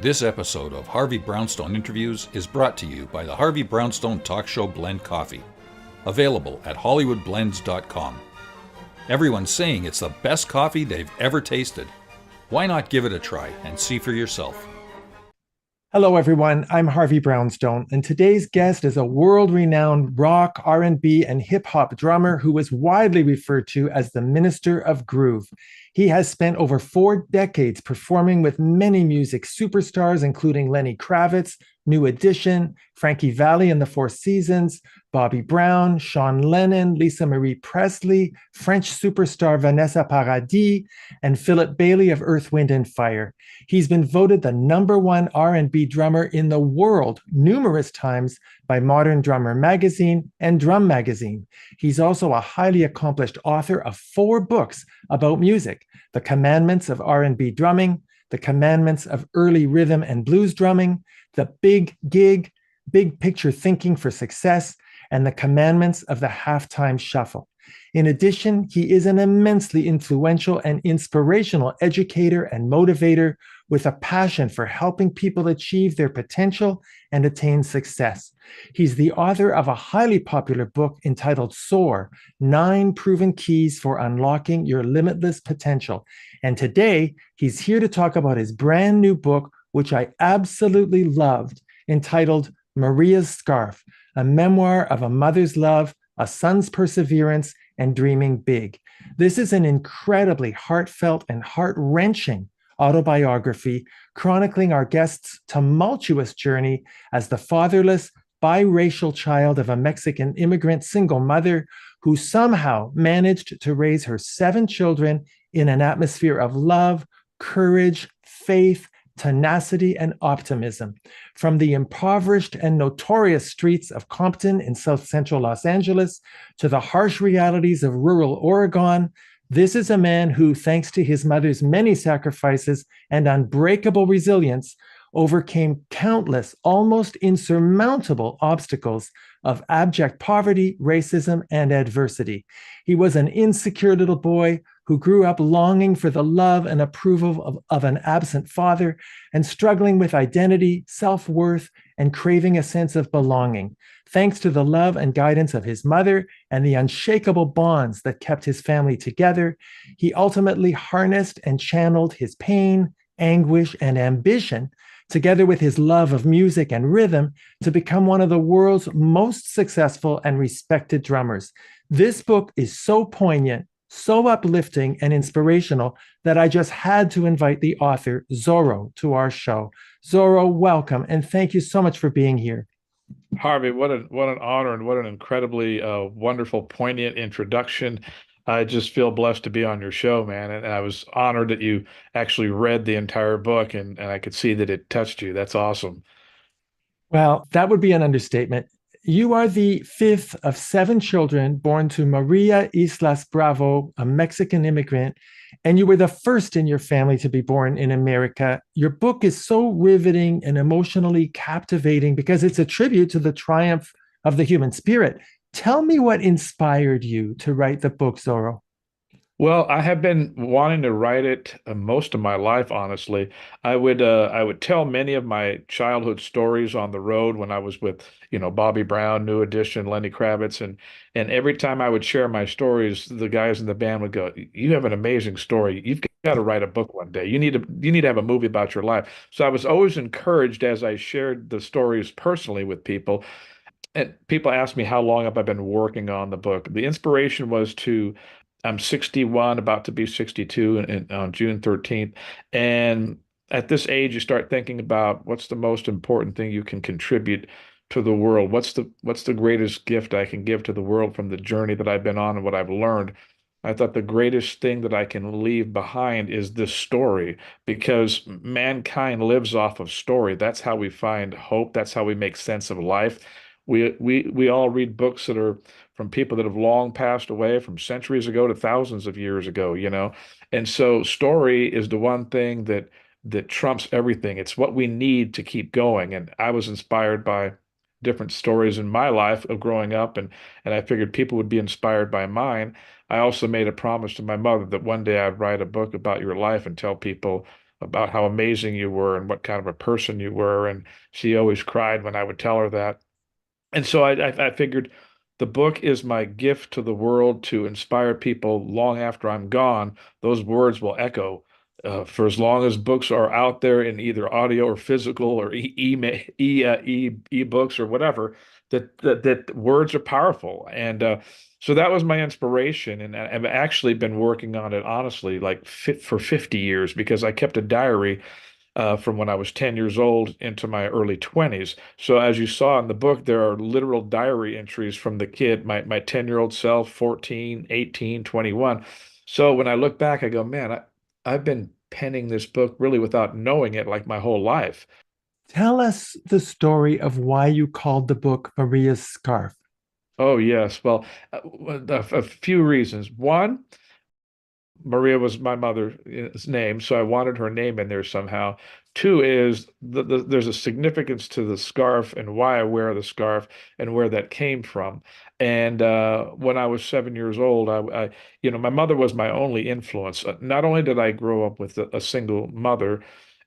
This episode of Harvey Brownstone Interviews is brought to you by the Harvey Brownstone Talk Show Blend Coffee, available at hollywoodblends.com. Everyone's saying it's the best coffee they've ever tasted. Why not give it a try and see for yourself? Hello, everyone. I'm Harvey Brownstone, and today's guest is a world-renowned rock, R&B, and hip-hop drummer who is widely referred to as the Minister of Groove. He has spent over 4 decades performing with many music superstars, including Lenny Kravitz, New Edition, Frankie Valli and the Four Seasons, Bobby Brown, Sean Lennon, Lisa Marie Presley, French superstar Vanessa Paradis, and Philip Bailey of Earth, Wind and Fire. He's been voted the #1 R&B drummer in the world numerous times by Modern Drummer Magazine and Drum Magazine. He's also a highly accomplished author of 4 books about music: The Commandments of R&B Drumming, The Commandments of Early Rhythm and Blues Drumming, The Big Gig, Big Picture Thinking for Success, and The Commandments of the Halftime Shuffle. In addition, he is an immensely influential and inspirational educator and motivator with a passion for helping people achieve their potential and attain success. He's the author of a highly popular book entitled Soar: 9 Proven Keys for Unlocking Your Limitless Potential. And today, he's here to talk about his brand new book, which I absolutely loved, entitled Maria's Scarf, a memoir of a mother's love, a son's perseverance, and dreaming big. This is an incredibly heartfelt and heart-wrenching autobiography chronicling our guest's tumultuous journey as the fatherless, biracial child of a Mexican immigrant single mother who somehow managed to raise her 7 children in an atmosphere of love, courage, faith, tenacity, and optimism. From the impoverished and notorious streets of Compton in South Central Los Angeles to the harsh realities of rural Oregon, this is a man who, thanks to his mother's many sacrifices and unbreakable resilience, overcame countless, almost insurmountable obstacles of abject poverty, racism, and adversity. He was an insecure little boy who grew up longing for the love and approval of an absent father and struggling with identity, self-worth, and craving a sense of belonging. Thanks to the love and guidance of his mother and the unshakable bonds that kept his family together, he ultimately harnessed and channeled his pain, anguish, and ambition, together with his love of music and rhythm, to become one of the world's most successful and respected drummers. This book is so poignant, so uplifting and inspirational that I just had to invite the author, Zoro, to our show. Zoro, welcome, and thank you so much for being here. Harvey, what an honor and what an incredibly wonderful, poignant introduction. I just feel blessed to be on your show, man. And I was honored that you actually read the entire book and I could see that it touched you. That's awesome. Well, that would be an understatement. You are the 5th of 7 children born to Maria Islas Bravo, a Mexican immigrant, and you were the first in your family to be born in America. Your book is so riveting and emotionally captivating because it's a tribute to the triumph of the human spirit. Tell me what inspired you to write the book, Zoro. Well, I have been wanting to write it most of my life, honestly. I would tell many of my childhood stories on the road when I was with, Bobby Brown, New Edition, Lenny Kravitz, and every time I would share my stories, the guys in the band would go, "You have an amazing story. You've got to write a book one day. You need to have a movie about your life." So I was always encouraged as I shared the stories personally with people. And people ask me how long have I been working on the book. The inspiration was I'm 61, about to be 62 on June 13th. And at this age, you start thinking about what's the most important thing you can contribute to the world. What's the greatest gift I can give to the world from the journey that I've been on and what I've learned. I thought the greatest thing that I can leave behind is this story because mankind lives off of story. That's how we find hope. That's how we make sense of life. We all read books that are from people that have long passed away from centuries ago to thousands of years ago. And so story is the one thing that trumps everything. It's what we need to keep going. And I was inspired by different stories in my life of growing up, and I figured people would be inspired by mine. I also made a promise to my mother that one day I'd write a book about your life and tell people about how amazing you were and what kind of a person you were. And she always cried when I would tell her that. And so I figured the book is my gift to the world to inspire people long after I'm gone. Those words will echo for as long as books are out there in either audio or physical or e-books or whatever. That words are powerful, and so that was my inspiration. And I've actually been working on it honestly, like fit for 50 years because I kept a diary from when I was 10 years old into my early 20s. So as you saw in the book, there are literal diary entries from the kid, my 10-year-old self, 14, 18, 21. So when I look back, I go, man, I've been penning this book really without knowing it like my whole life. Tell us the story of why you called the book Maria's Scarf. Oh, yes. Well, a few reasons. One, Maria was my mother's name, so I wanted her name in there somehow. Two is there's a significance to the scarf and why I wear the scarf and where that came from. And when I was 7 years old, my mother was my only influence. Not only did I grow up with a single mother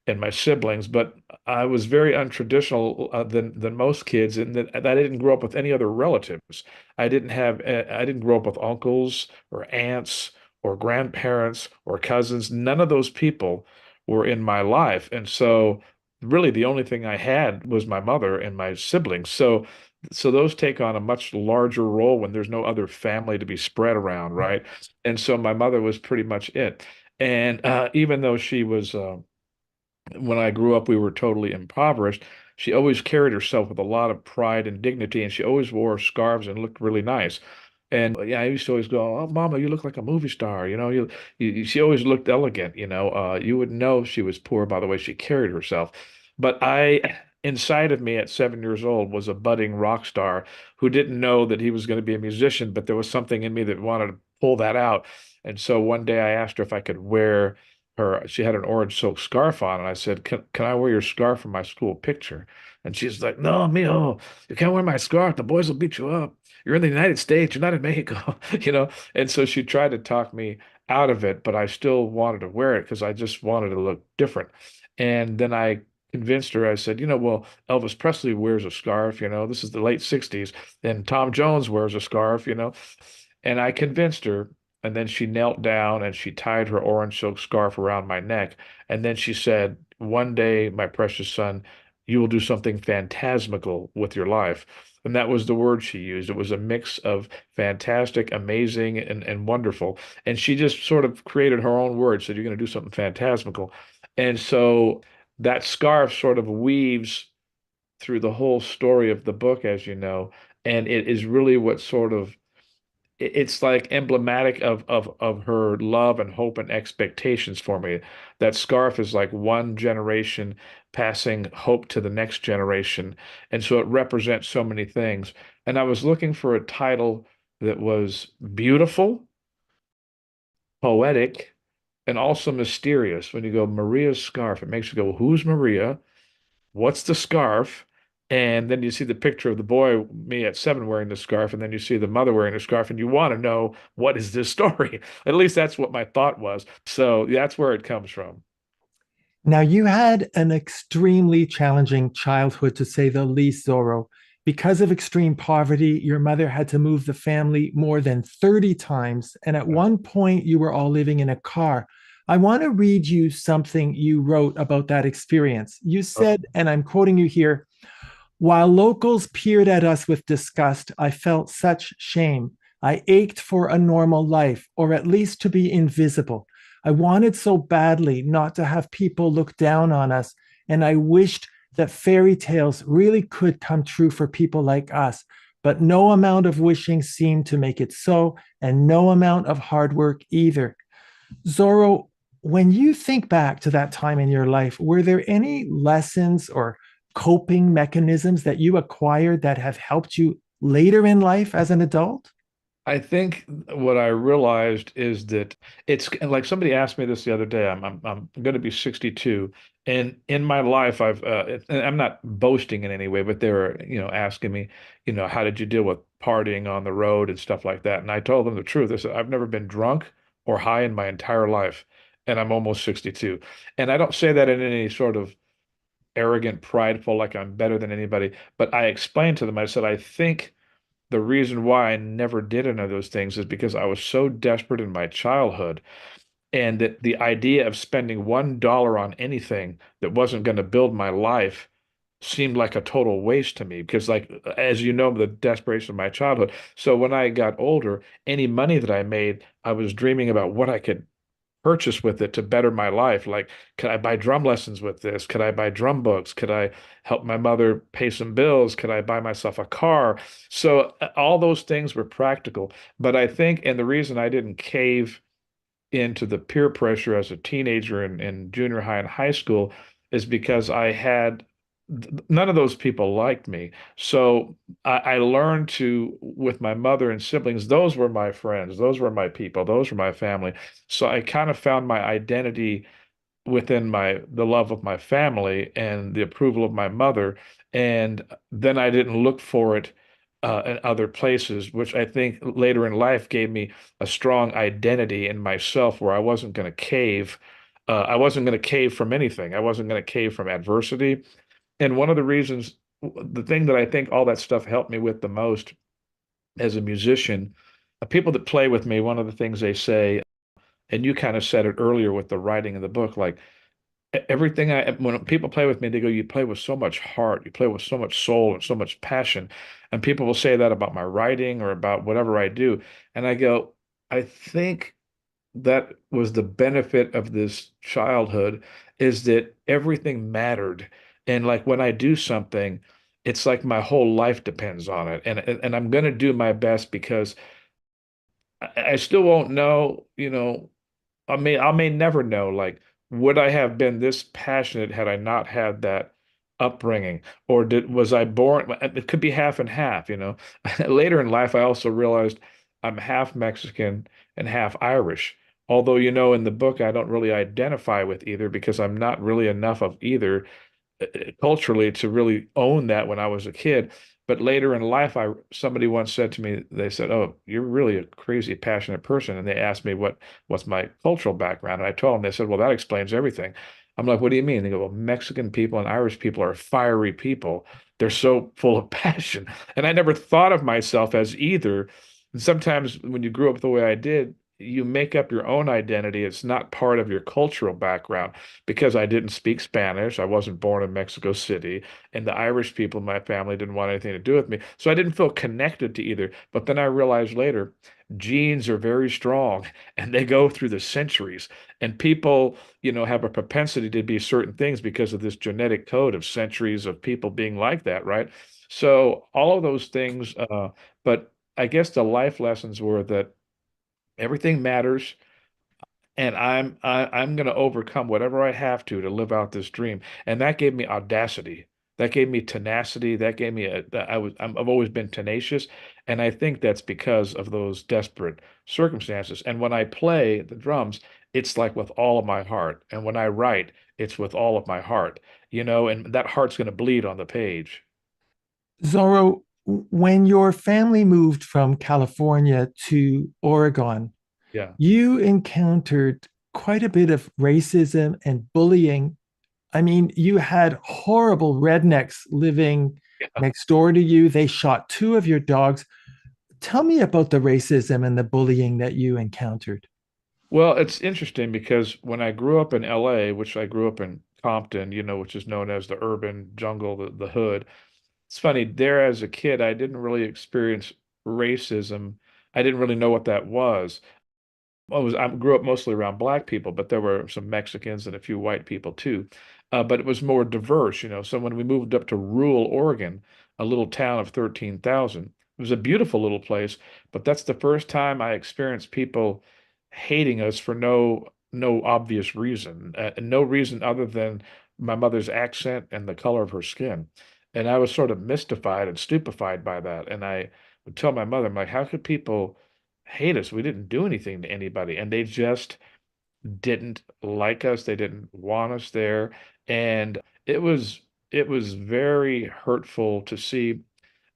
and my siblings, but I was very untraditional than most kids in that I didn't grow up with any other relatives. I didn't grow up with uncles or aunts or grandparents or cousins. None of those people were in my life. And so really the only thing I had was my mother and my siblings. So those take on a much larger role when there's no other family to be spread around, right? And so my mother was pretty much it. And even though she was when I grew up, we were totally impoverished. She always carried herself with a lot of pride and dignity, and she always wore scarves and looked really nice. And yeah, I used to always go, "Oh, Mama, you look like a movie star." She always looked elegant. You would know she was poor by the way she carried herself. But inside of me at 7 years old, was a budding rock star who didn't know that he was going to be a musician, but there was something in me that wanted to pull that out. And so one day I asked her if I could wear she had an orange silk scarf on, and I said, can I wear your scarf for my school picture? And she's like, no, mijo, you can't wear my scarf. The boys will beat you up. You're in the United States. You're not in Mexico, you know? And so she tried to talk me out of it, but I still wanted to wear it because I just wanted to look different. And then I convinced her, I said, well, Elvis Presley wears a scarf, this is the late 60s, and Tom Jones wears a scarf, and I convinced her. And then she knelt down and she tied her orange silk scarf around my neck. And then she said, one day, my precious son, you will do something phantasmical with your life. And that was the word she used. It was a mix of fantastic, amazing, and wonderful. And she just sort of created her own words, said, you're going to do something phantasmical. And so that scarf sort of weaves through the whole story of the book, as you know. And it is really what sort of it's like emblematic of her love and hope and expectations for me. That scarf is like one generation passing hope to the next generation. And so it represents so many things. And I was looking for a title that was beautiful, poetic, and also mysterious. When you go Maria's scarf, it makes you go, who's Maria? What's the scarf? And then you see the picture of the boy, me at 7, wearing the scarf, and then you see the mother wearing the scarf, and you want to know what is this story? At least that's what my thought was. So that's where it comes from. Now, you had an extremely challenging childhood, to say the least, Zoro. Because of extreme poverty, your mother had to move the family more than 30 times. And at one point, you were all living in a car. I want to read you something you wrote about that experience. You said, and I'm quoting you here, while locals peered at us with disgust, I felt such shame. I ached for a normal life, or at least to be invisible. I wanted so badly not to have people look down on us, and I wished that fairy tales really could come true for people like us. But no amount of wishing seemed to make it so, and no amount of hard work either. Zoro, when you think back to that time in your life, were there any lessons or coping mechanisms that you acquired that have helped you later in life as an adult? I think what I realized is that it's like somebody asked me this the other day. I'm going to be 62, and in my life, and I'm not boasting in any way, but they were asking me, how did you deal with partying on the road and stuff like that? And I told them the truth. I said I've never been drunk or high in my entire life, and I'm almost 62. And I don't say that in any sort of arrogant, prideful, like I'm better than anybody, but I explained to them, I said, I think the reason why I never did any of those things is because I was so desperate in my childhood, and that the idea of spending $1 on anything that wasn't going to build my life seemed like a total waste to me because, like, as you know, the desperation of my childhood. So when I got older, any money that I made, I was dreaming about what I could purchase with it to better my life. Like, could I buy drum lessons with this? Could I buy drum books? Could I help my mother pay some bills? Could I buy myself a car? So all those things were practical. But I think, and the reason I didn't cave into the peer pressure as a teenager in junior high and high school is because I had none of those people liked me. So I learned to, with my mother and siblings, those were my friends, those were my people, those were my family. So I kind of found my identity within the love of my family and the approval of my mother. And then I didn't look for it in other places, which I think later in life gave me a strong identity in myself where I wasn't going to cave. I wasn't going to cave from anything. I wasn't going to cave from adversity. And one of the reasons, the thing that I think all that stuff helped me with the most as a musician, people that play with me, one of the things they say, and you kind of said it earlier with the writing of the book, like, everything when people play with me, they go, you play with so much heart, you play with so much soul and so much passion. And people will say that about my writing or about whatever I do. And I go, I think that was the benefit of this childhood, is that everything mattered. And like when I do something, it's like my whole life depends on it. And I'm going to do my best because I still won't know, I may never know, like, would I have been this passionate had I not had that upbringing? Or was I born? It could be half and half. Later in life, I also realized I'm half Mexican and half Irish. Although, in the book, I don't really identify with either because I'm not really enough of either culturally to really own that when I was a kid. But later in life, somebody once said to me, they said, "Oh, you're really a crazy passionate person." And they asked me what's my cultural background. And I told them, they said, "Well, that explains everything." I'm like, "What do you mean?" They go, "Well, Mexican people and Irish people are fiery people. They're so full of passion." And I never thought of myself as either. And sometimes when you grew up the way I did, you make up your own identity. It's not part of your cultural background because I didn't speak Spanish. I wasn't born in Mexico City, and the Irish people in my family didn't want anything to do with me. So I didn't feel connected to either. But then I realized later, genes are very strong and they go through the centuries. And people, have a propensity to be certain things because of this genetic code of centuries of people being like that, right? So all of those things, but I guess the life lessons were that everything matters, and I'm going to overcome whatever I have to live out this dream. And that gave me audacity. That gave me tenacity. That gave me I've always been tenacious, and I think that's because of those desperate circumstances. And when I play the drums, it's like with all of my heart. And when I write, it's with all of my heart, and that heart's going to bleed on the page. Zoro, when your family moved from California to Oregon, Yeah. you encountered quite a bit of racism and bullying. I mean, you had horrible rednecks living Yeah. next door to you. They shot two of your dogs. Tell me about the racism and the bullying that you encountered. Well, it's interesting because when I grew up in LA, which I grew up in Compton, which is known as the urban jungle, the hood. It's funny, there as a kid, I didn't really experience racism. I didn't really know what that was. I grew up mostly around black people, but there were some Mexicans and a few white people too. But it was more diverse. So when we moved up to rural Oregon, a little town of 13,000, it was a beautiful little place, but that's the first time I experienced people hating us for no obvious reason, no reason other than my mother's accent and the color of her skin. And I was sort of mystified and stupefied by that. And I would tell my mother, I'm like, how could people hate us? We didn't do anything to anybody. And they just didn't like us. They didn't want us there. And it was it was very hurtful to see.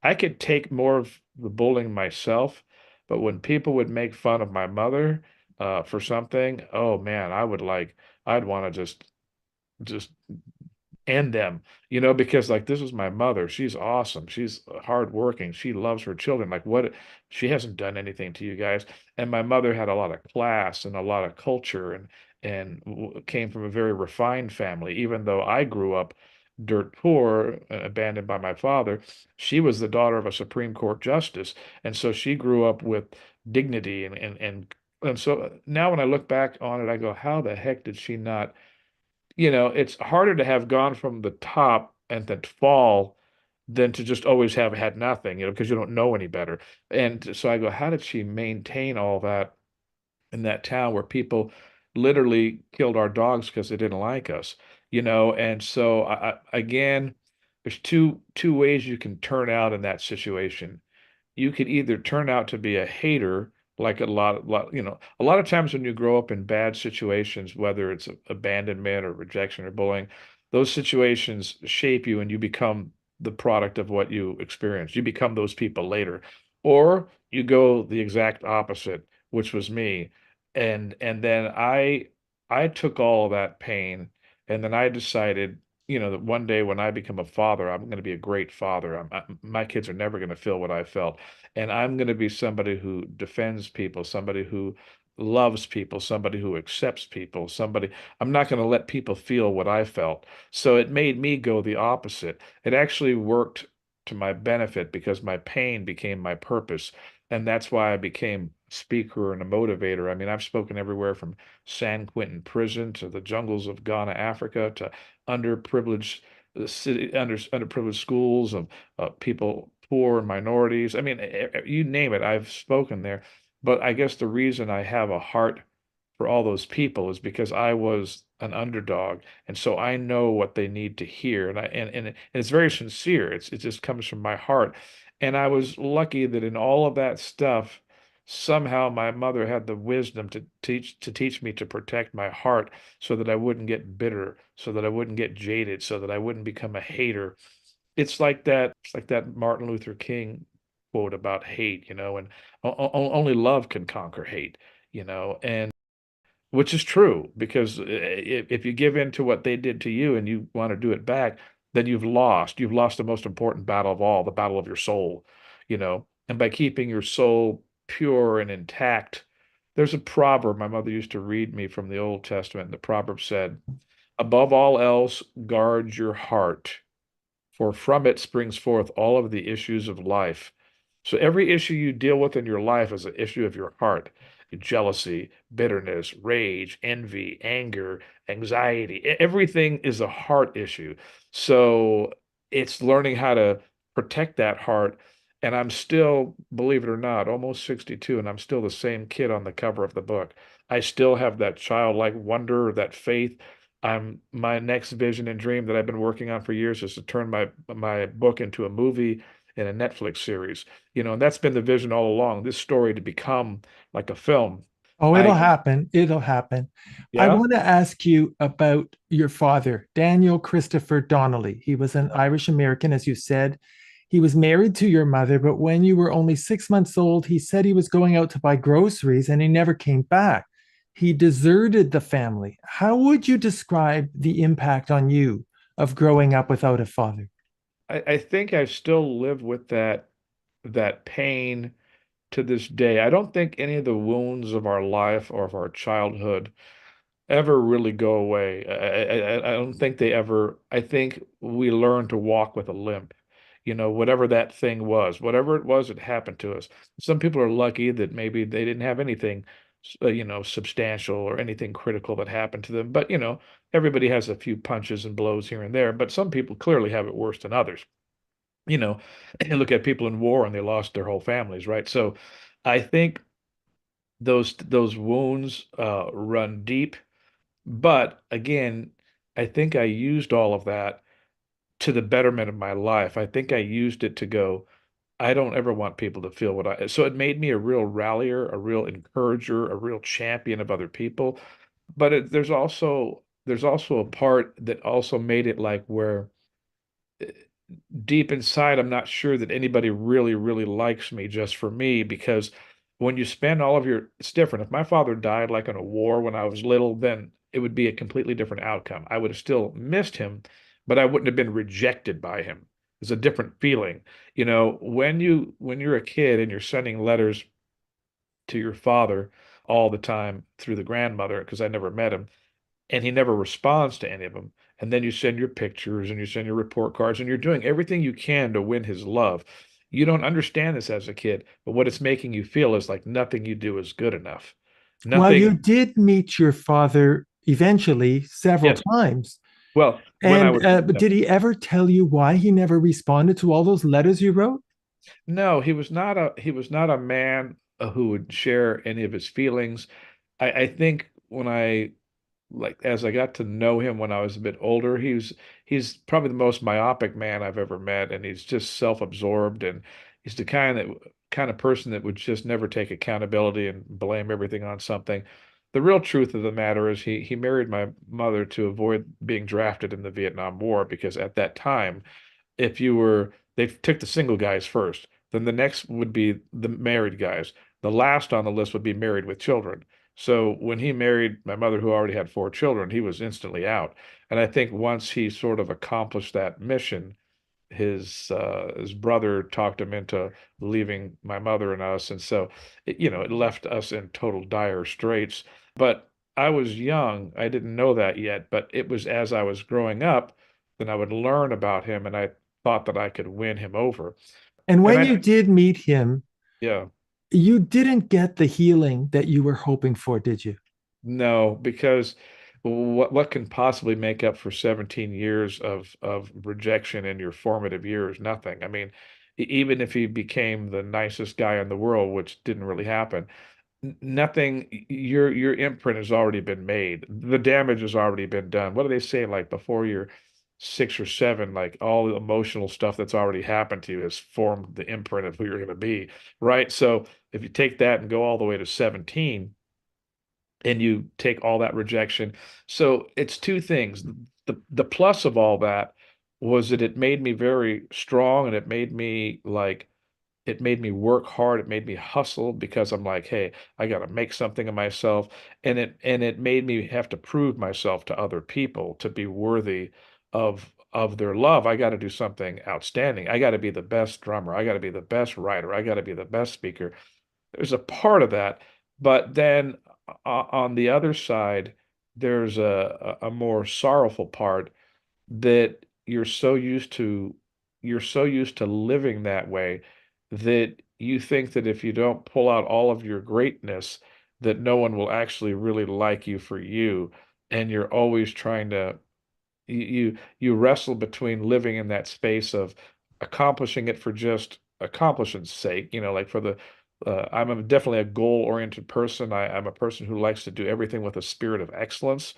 I could take more of the bullying myself, but when people would make fun of my mother, for something, oh man, I'd want to just end them, because like this is my mother. She's awesome. She's hardworking. She loves her children. Like what? She hasn't done anything to you guys. And my mother had a lot of class and a lot of culture and came from a very refined family. Even though I grew up dirt poor, abandoned by my father, she was the daughter of a Supreme Court justice, and so she grew up with dignity and so now when I look back on it, I go, how the heck did she not? It's harder to have gone from the top and then fall than to just always have had nothing, because you don't know any better. And so I go, how did she maintain all that in that town where people literally killed our dogs because they didn't like us, And so again, there's two ways you can turn out in that situation. You could either turn out to be a hater, like a lot of times when you grow up in bad situations, whether it's abandonment or rejection or bullying, those situations shape you and you become the product of what you experience. You become those people later. Or you go the exact opposite, which was me. And then I took all of that pain and then I decided, that one day when I become a father, I'm going to be a great father. My kids are never going to feel what I felt. And I'm going to be somebody who defends people, somebody who loves people, somebody who accepts people, I'm not going to let people feel what I felt. So it made me go the opposite. It actually worked to my benefit because my pain became my purpose. And that's why I became a speaker and a motivator. I mean, I've spoken everywhere from San Quentin prison to the jungles of Ghana, Africa, to underprivileged underprivileged schools of people, poor and minorities. I mean, you name it, I've spoken there. But I guess the reason I have a heart for all those people is because I was an underdog, and so I know what they need to hear, and it's very sincere. It just comes from my heart, and I was lucky that in all of that stuff, somehow my mother had the wisdom to teach me to protect my heart so that I wouldn't get bitter, so that I wouldn't get jaded, so that I wouldn't become a hater. It's like that Martin Luther King quote about hate, and only love can conquer hate, and which is true because if you give in to what they did to you and you want to do it back, then you've lost. You've lost the most important battle of all, the battle of your soul, And by keeping your soul pure and intact, there's a proverb my mother used to read me from the Old Testament. And the proverb said, above all else, guard your heart, for from it springs forth all of the issues of life. So every issue you deal with in your life is an issue of your heart. Jealousy, bitterness, rage, envy, anger, anxiety. Everything is a heart issue. So it's learning how to protect that heart. And I'm still, believe it or not, almost 62, and I'm still the same kid on the cover of the book. I still have that childlike wonder, that faith. My next vision and dream that I've been working on for years is to turn my book into a movie and a Netflix series. And that's been the vision all along, this story to become like a film. Oh, it'll I happen. It'll happen. I Yeah. want to ask you about your father, Daniel Christopher Donnelly. He was an Irish American, as you said. He was married to your mother, but when you were only 6 months old, he said he was going out to buy groceries and he never came back. He deserted the family. How would you describe the impact on you of growing up without a father? I think I still live with that pain to this day. I don't think any of the wounds of our life or of our childhood ever really go away. I don't think they ever. I think we learn to walk with a limp. Whatever that thing was, whatever it was, it happened to us. Some people are lucky that maybe they didn't have anything, substantial or anything critical that happened to them. But, everybody has a few punches and blows here and there. But some people clearly have it worse than others. You know, you look at people in war and they lost their whole families, right? So I think those wounds run deep. But again, I think I used all of that to the betterment of my life. I think I used it to go, I don't ever want people to feel so it made me a real rallier, a real encourager, a real champion of other people. But there's also a part that also made it like where deep inside, I'm not sure that anybody really, really likes me just for me because when you spend all of your, it's different. If my father died like in a war when I was little, then it would be a completely different outcome. I would have still missed him, but I wouldn't have been rejected by him. It's a different feeling. When you're a kid and you're sending letters to your father all the time through the grandmother, because I never met him, and he never responds to any of them. And then you send your pictures and you send your report cards and you're doing everything you can to win his love. You don't understand this as a kid, but what it's making you feel is like nothing you do is good enough. Well, you Nothing. did meet your father eventually several Yes. times. Well, when I And was, but did he ever tell you why he never responded to all those letters you wrote? no, he was not a man who would share any of his feelings. I think when I like as I got to know him when I was a bit older, he's probably the most myopic man I've ever met, and he's just self-absorbed, and he's the kind of person that would just never take accountability and blame everything on something. The real truth of the matter is he married my mother to avoid being drafted in the Vietnam War because at that time if you were they took the single guys first. Then the next would be the married guys. The last on the list would be married with children. So when he married my mother, who already had four children, he was instantly out. And I think once he sort of accomplished that mission, his brother talked him into leaving my mother and us, and so it left us in total dire straits. But I was young, I didn't know that yet, but it was as I was growing up, then I would learn about him, and I thought that I could win him over. And And when you I, did meet him, yeah, you didn't get the healing that you were hoping for, did you? no, because what can possibly make up for 17 years of rejection in your formative years? Nothing. I mean, even if he became the nicest guy in the world, which didn't really happen, nothing. Your imprint has already been made. The damage has already been done. What do they say? Like before you're 6 or 7, like all the emotional stuff that's already happened to you has formed the imprint of who you're going to be, right? So if you take that and go all the way to 17 and you take all that rejection. So it's two things. The plus of all that was that it made me very strong and it made me work hard. It made me hustle because I'm like, hey, I got to make something of myself. And it made me have to prove myself to other people to be worthy of their love. I got to do something outstanding. I got to be the best drummer. I got to be the best writer. I got to be the best speaker. There's a part of that, but then on the other side, there's a more sorrowful part that you're so used to living that way that you think that if you don't pull out all of your greatness, that no one will actually really like you for you, and you're always trying to you wrestle between living in that space of accomplishing it for just accomplishment's sake, like for the definitely a goal-oriented person. I'm a person who likes to do everything with a spirit of excellence.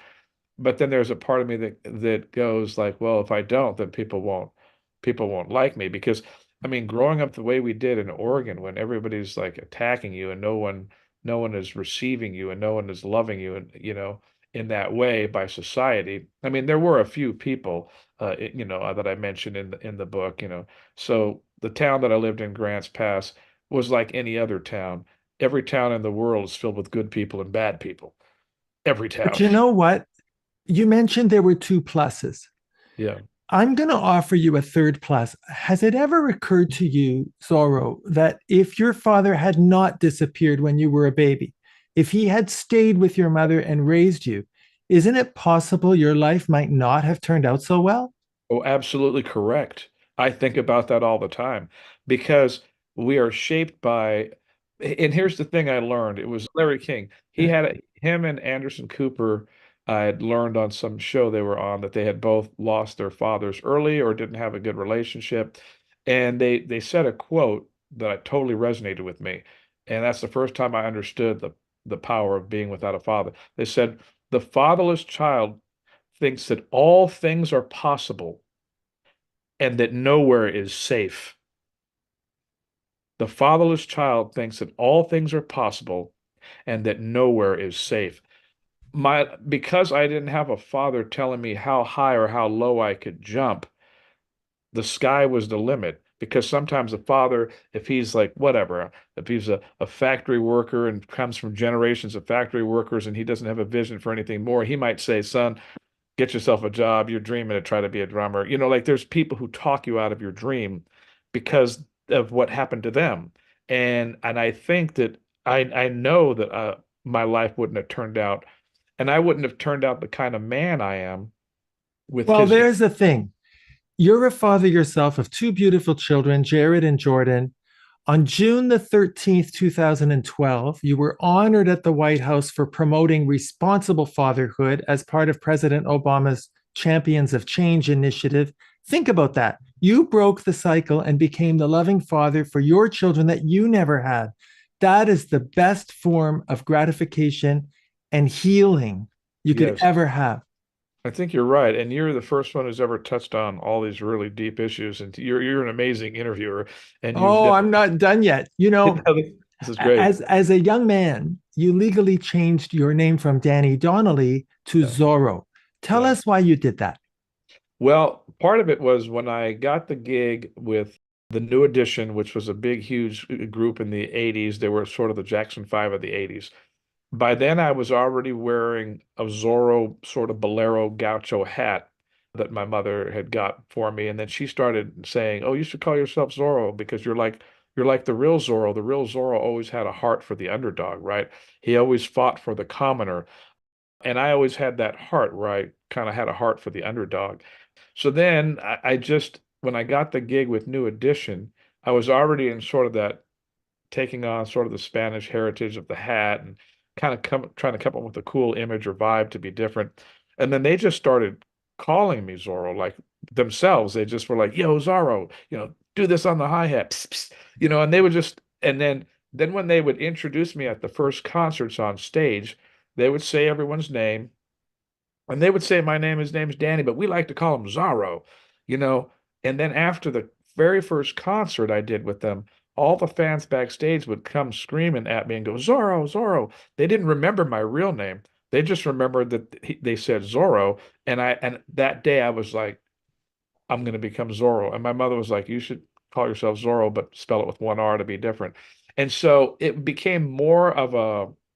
But then there's a part of me that goes like, well, if I don't, then people won't like me because I mean, growing up the way we did in Oregon when everybody's like attacking you and no one is receiving you and no one is loving you and in that way by society. I mean, there were a few people that I mentioned in the book, So the town that I lived in, Grants Pass, was like any other town. Every town in the world is filled with good people and bad people. Every But town. you know what? You mentioned there were two pluses. Yeah. I'm going to offer you a third plus. Has it ever occurred to you, Zoro, that if your father had not disappeared when you were a baby, if he had stayed with your mother and raised you, isn't it possible your life might not have turned out so well? Oh, absolutely correct. I think about that all the time because we are shaped by, and here's the thing I learned. It was Larry King. Him and Anderson Cooper, I had learned on some show they were on that they had both lost their fathers early or didn't have a good relationship. And they said a quote that I totally resonated with me. And that's the first time I understood the power of being without a father. They said, the fatherless child thinks that all things are possible and that nowhere is safe. The fatherless child thinks that all things are possible and that nowhere is safe. Because I didn't have a father telling me how high or how low I could jump, the sky was the limit. because sometimes a father, if he's like whatever, if he's a factory worker and comes from generations of factory workers and he doesn't have a vision for anything more, he might say, son, get yourself a job. You're dreaming to try to be a drummer. Like there's people who talk you out of your dream because of what happened to them. And I think that I know that my life wouldn't have turned out, and I wouldn't have turned out the kind of man I am with Well, his. there's the thing. You're a father yourself of two beautiful children, Jared and Jordan. On June the 13th, 2012, you were honored at the White House for promoting responsible fatherhood as part of President Obama's Champions of Change initiative. Think about that. You broke the cycle and became the loving father for your children that you never had. That is the best form of gratification and healing you could Yes, ever have. I think you're right, and you're the first one who's ever touched on all these really deep issues, and you're an amazing interviewer, and you've Oh, done. I'm not done yet. This is great. As a young man, you legally changed your name from Danny Donnelly to Yeah, Zorro. Tell yeah. us why you did that. Well, part of it was when I got the gig with the New Edition, which was a big, huge group in the 80s. They were sort of the Jackson 5 of the 80s. By then, I was already wearing a Zorro sort of bolero gaucho hat that my mother had got for me. And then she started saying, "Oh, you should call yourself Zorro because you're like the real Zorro. The real Zorro always had a heart for the underdog, right? He always fought for the commoner. And I always had that heart where I kind of had a heart for the underdog. So then I just, when I got the gig with New Edition, I was already in sort of that taking on sort of the Spanish heritage of the hat and kind of trying to come up with a cool image or vibe to be different. And then they just started calling me Zorro, like themselves. They just were like, "Yo, Zorro, do this on the hi-hat," psst, psst," and they would just, and then when they would introduce me at the first concerts on stage, they would say everyone's name, and they would say his name's Danny, but we like to call him Zorro, you know. And then after the very first concert I did with them, all the fans backstage would come screaming at me and go, "Zorro, Zorro." They didn't remember my real name. They just remembered that they said Zorro. And that day I was like, I'm going to become Zorro. And my mother was like, "You should call yourself Zorro, but spell it with one R to be different." And so it became more of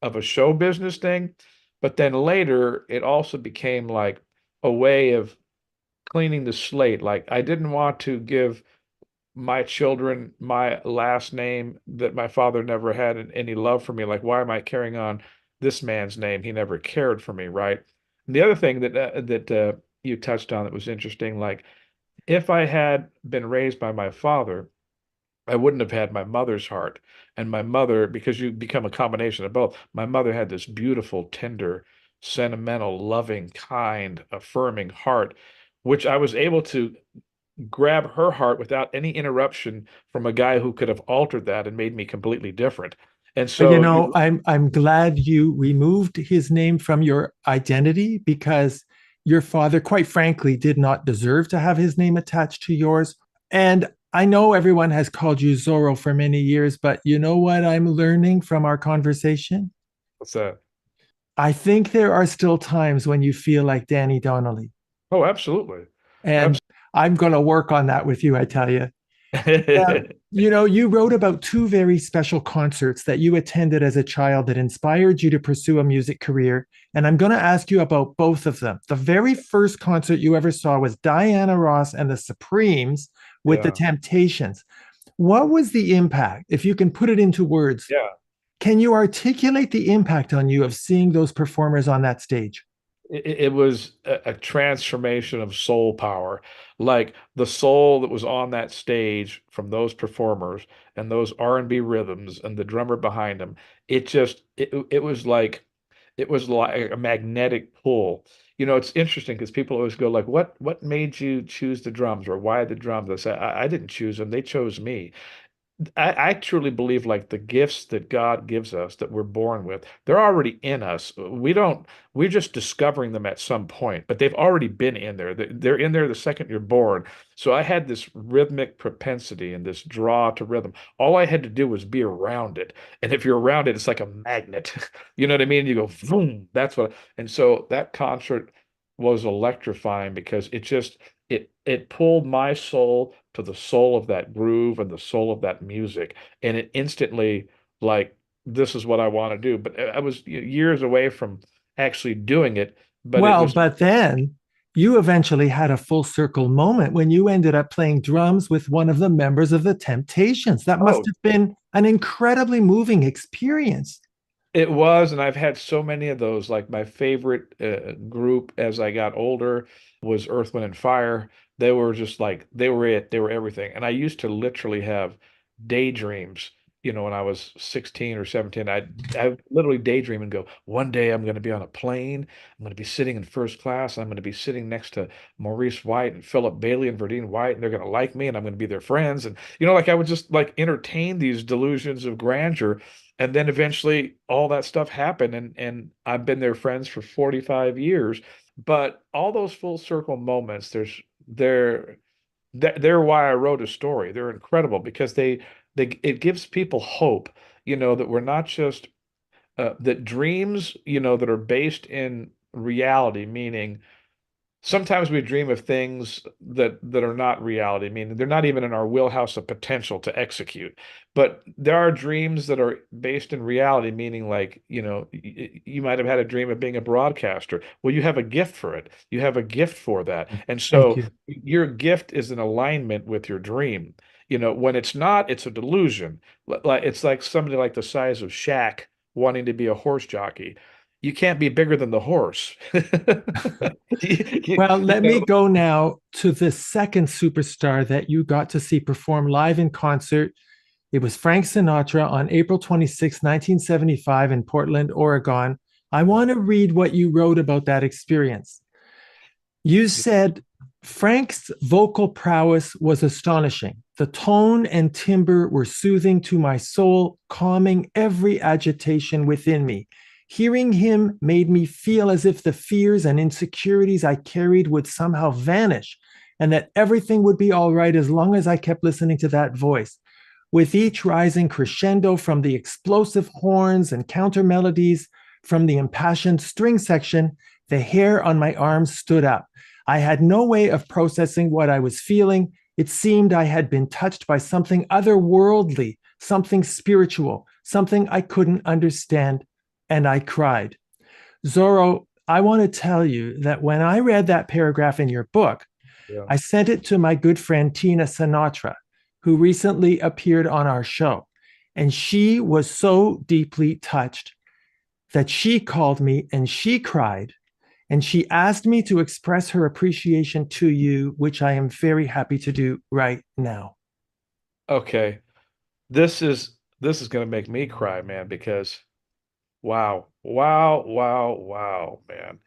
a show business thing. But then later, it also became like a way of cleaning the slate. Like I didn't want to give my children my last name that my father never had any love for me. Like, why am I carrying on this man's name? He never cared for me, right? And the other thing that you touched on that was interesting, like if I had been raised by my father, I wouldn't have had my mother's heart. And my mother, because you become a combination of both, my mother had this beautiful, tender, sentimental, loving, kind, affirming heart, which I was able to grab her heart without any interruption from a guy who could have altered that and made me completely different. And You so know, you, I'm glad you removed his name from your identity because your father, quite frankly, did not deserve to have his name attached to yours. And I know everyone has called you Zorro for many years, but you know what I'm learning from our conversation? what's that? I think there are still times when you feel like Danny Donnelly. Oh, absolutely. And I'm going to work on that with you, I tell you. Absolutely. You wrote about two very special concerts that you attended as a child that inspired you to pursue a music career. And I'm going to ask you about both of them. The very first concert you ever saw was Diana Ross and the Supremes with the Yeah. Temptations. What was the impact? If you can put it into words, Yeah. can you articulate the impact on you of seeing those performers on that stage? It was a transformation of soul power. Like the soul that was on that stage from those performers and those R&B rhythms and the drummer behind them, it was like a magnetic pull. It's interesting because people always go like, "What made you choose the drums or why the drums?" I say, I didn't choose them; they chose me. I truly believe like the gifts that God gives us that we're born with, they're already in us. We're just discovering them at some point, but they've already been in there. They're in there the second you're born. So I had this rhythmic propensity and this draw to rhythm. All I had to do was be around it. And if you're around it, it's like a magnet. You know what I mean? You go, boom, and so that concert was electrifying because it pulled my soul to the soul of that groove and the soul of that music. And it instantly, like, this is what I want to do. But I was years away from actually doing it, but it Well, was, but then you eventually had a full circle moment when you ended up playing drums with one of the members of the Temptations. That must oh, have been an incredibly moving experience. it was, and I've had so many of those. Like my favorite group as I got older was Earth, Wind, and Fire. They were just like they were it. They were everything. And I used to literally have daydreams. When I was 16 or 17, I literally daydream and go, one day I'm going to be on a plane. I'm going to be sitting in first class. I'm going to be sitting next to Maurice White and Philip Bailey and Verdine White, and they're going to like me, and I'm going to be their friends. And like I would just like entertain these delusions of grandeur, and then eventually all that stuff happened, and I've been their friends for 45 years. But all those full circle moments, they're why I wrote a story. They're incredible because they it gives people hope, that we're not just that dreams, that are based in reality, meaning sometimes we dream of things that are not reality, meaning they're not even in our wheelhouse of potential to execute. But there are dreams that are based in reality, meaning like, you might have had a dream of being a broadcaster. Well, you have a gift for it. You have a gift for that. And Thank so you. your gift is in alignment with your dream. When it's not, it's a delusion. Like it's like somebody like the size of Shaq wanting to be a horse jockey. You can't be bigger than the horse. Well, You let me know? go now to the second superstar that you got to see perform live in concert. It was Frank Sinatra on April 26, 1975, in Portland, Oregon. I want to read what you wrote about that experience. You said Frank's vocal prowess was astonishing. The tone and timbre were soothing to my soul, calming every agitation within me. Hearing him made me feel as if the fears and insecurities I carried would somehow vanish and that everything would be all right as long as I kept listening to that voice. With each rising crescendo from the explosive horns and counter melodies from the impassioned string section, the hair on my arms stood up. I had no way of processing what I was feeling. It seemed I had been touched by something otherworldly, something spiritual, something I couldn't understand, and I cried. Zoro, I want to tell you that when I read that paragraph in your book, Yeah. I sent it to my good friend Tina Sinatra, who recently appeared on our show. And she was so deeply touched that she called me and she cried and she asked me to express her appreciation to you, which I am very happy to do right now. Okay. This is gonna make me cry, man, because wow, wow, wow, wow, man.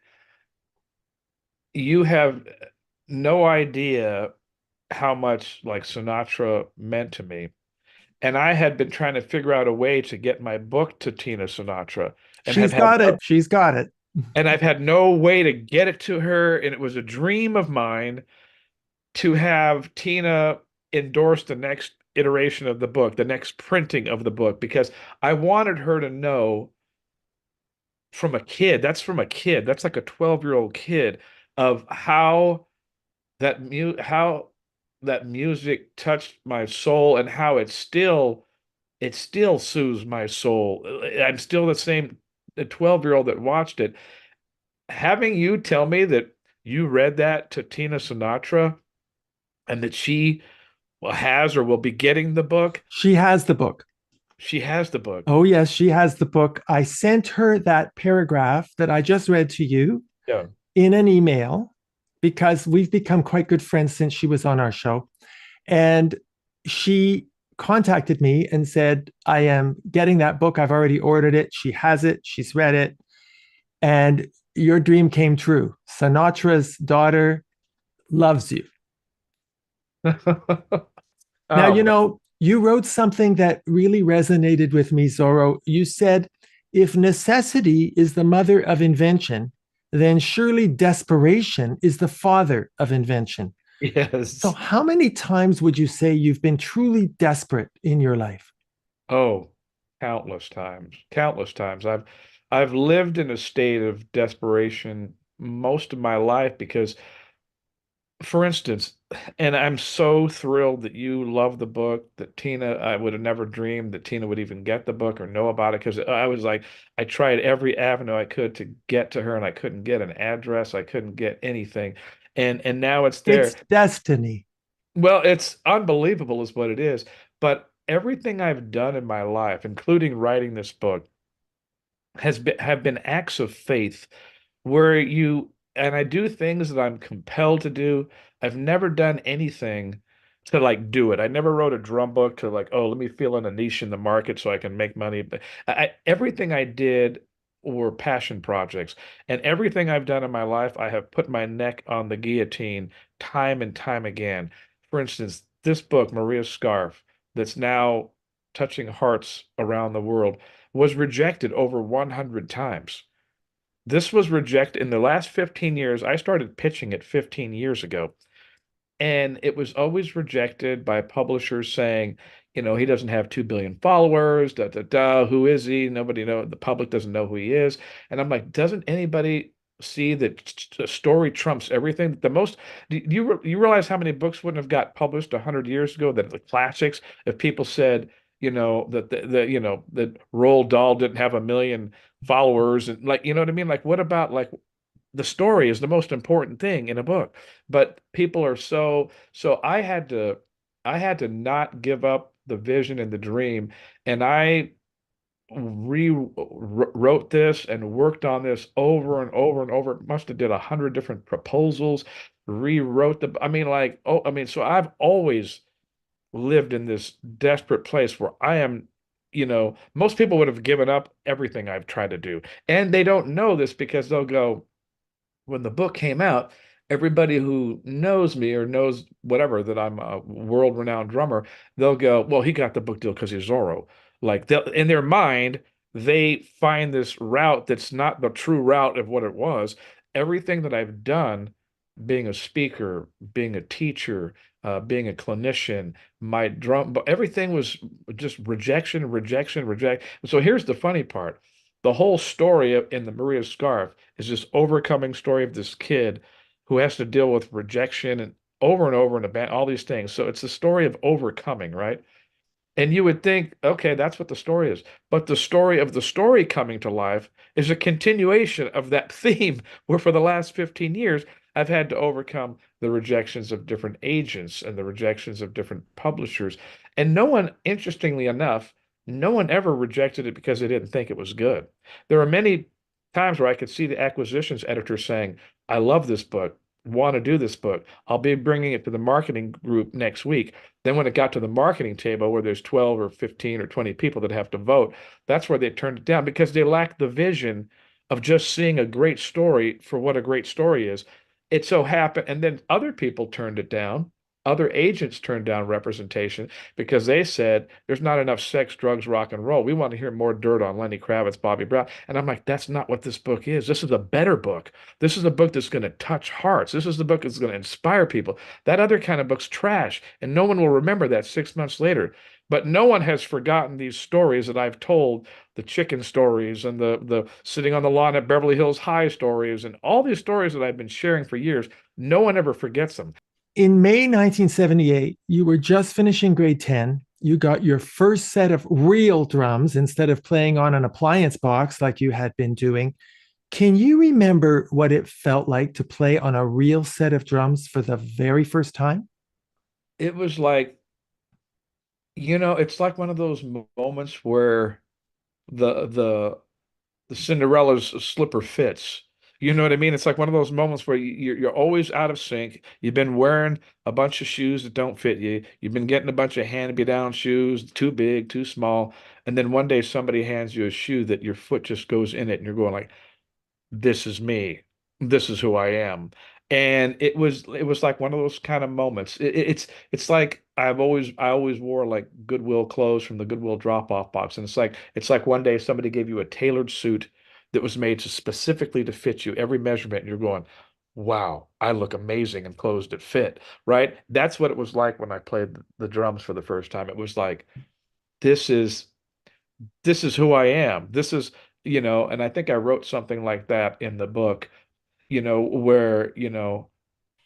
You have no idea how much like Sinatra meant to me. And I had been trying to figure out a way to get my book to Tina Sinatra and She's have had got it. She's got it. and I've had no way to get it to her. And it was a dream of mine to have Tina endorse the next iteration of the book, the next printing of the book, because I wanted her to know from a kid, that's from a kid, that's like a 12-year-old kid, of how that music touched my soul and how it still soothes my soul. I'm still the same the 12-year-old that watched it. Having you tell me that you read that to Tina Sinatra and that she has or will be getting the book. She has the book. She has the book. Oh, yes, she has the book. I sent her that paragraph that I just read to you Yeah. in an email because we've become quite good friends since she was on our show. And she contacted me and said, I am getting that book. I've already ordered it. She has it. She's read it. And your dream came true. Sinatra's daughter loves you. Now, Oh, man. you wrote something that really resonated with me, Zoro. You said, if necessity is the mother of invention, then surely desperation is the father of invention. So, Yes. how many times would you say you've been truly desperate in your life? Oh, countless times. Countless times. I've lived in a state of desperation most of my life because for instance, and I'm so thrilled that you love the book, that Tina, I would have never dreamed that Tina would even get the book or know about it because I was like, I tried every avenue I could to get to her and I couldn't get an address, I couldn't get anything. And now it's It's there. destiny. Well, it's unbelievable is what it is. But everything I've done in my life, including writing this book, has been have been acts of faith where you and I do things that I'm compelled to do. I've never done anything to like do it. I never wrote a drum book to like, oh, let me feel in a niche in the market so I can make money. But everything I did were passion projects. And everything I've done in my life, I have put my neck on the guillotine time and time again. For instance, this book, Maria's Scarf, that's now touching hearts around the world, was rejected over 100 times. This was rejected in the last 15 years. I started pitching it 15 years ago, and it was always rejected by publishers saying, he doesn't have 2 billion followers, da da da, who is he? Nobody know, the public doesn't know who he is. And I'm like, doesn't anybody see that a story trumps everything? Do you realize how many books wouldn't have got published 100 years ago that the classics, if people said, that that Roald Dahl didn't have a million followers and like, you know what I mean? Like, what about like the story is the most important thing in a book, but people are so I had to not give up the vision and the dream, and I rewrote this and worked on this over and over and over. Must have did 100 different proposals, rewrote I mean, like, oh, I mean, so I've always lived in this desperate place where I am, most people would have given up everything I've tried to do, and they don't know this because they'll go, when the book came out, everybody who knows me or knows whatever that I'm a world-renowned drummer, they'll go, "Well, he got the book deal because he's Zorro." Like in their mind, they find this route that's not the true route of what it was. Everything that I've done, being a speaker, being a teacher, being a clinician, my drum, but everything was just rejection, rejection, reject. So here's the funny part. The whole story in the Maria Scarf is this overcoming story of this kid who has to deal with rejection and over and about all these things. So it's the story of overcoming, right? And you would think, okay, that's what the story is. But the story of the story coming to life is a continuation of that theme, where for the last 15 years, I've had to overcome the rejections of different agents and the rejections of different publishers. And no one, interestingly enough, no one ever rejected it because they didn't think it was good. There are many times where I could see the acquisitions editor saying, I love this book, want to do this book. I'll be bringing it to the marketing group next week. Then when it got to the marketing table where there's 12 or 15 or 20 people that have to vote, that's where they turned it down because they lacked the vision of just seeing a great story for what a great story is. It so happened, and then other people turned it down. Other agents turned down representation because they said there's not enough sex, drugs, rock and roll. We want to hear more dirt on Lenny Kravitz, Bobby Brown. And I'm like, that's not what this book is. This is a better book. This is a book that's going to touch hearts. This is the book that's going to inspire people. That other kind of book's trash, and no one will remember that 6 months later. But no one has forgotten these stories that I've told, the chicken stories and the sitting on the lawn at Beverly Hills High stories and all these stories that I've been sharing for years. No one ever forgets them. In May 1978, you were just finishing grade 10. You got your first set of real drums instead of playing on an appliance box like you had been doing. Can you remember what it felt like to play on a real set of drums for the very first time? It was like, it's like one of those moments where the the the Cinderella's slipper fits. You know what I mean? It's like one of those moments where you're always out of sync. You've been wearing a bunch of shoes that don't fit you. You've been getting a bunch of hand-me-down shoes, too big, too small, and then one day somebody hands you a shoe that your foot just goes in it, and you're going like, this is me. This is who I am. And it was like one of those kind of moments. It's like I always wore like Goodwill clothes from the Goodwill drop-off box. And it's like one day somebody gave you a tailored suit that was made specifically to fit you, every measurement, and you're going, wow, I look amazing in clothes that fit, right? That's what it was like when I played the drums for the first time. It was like, this is this is who I am. This is, and I think I wrote something like that in the book, where,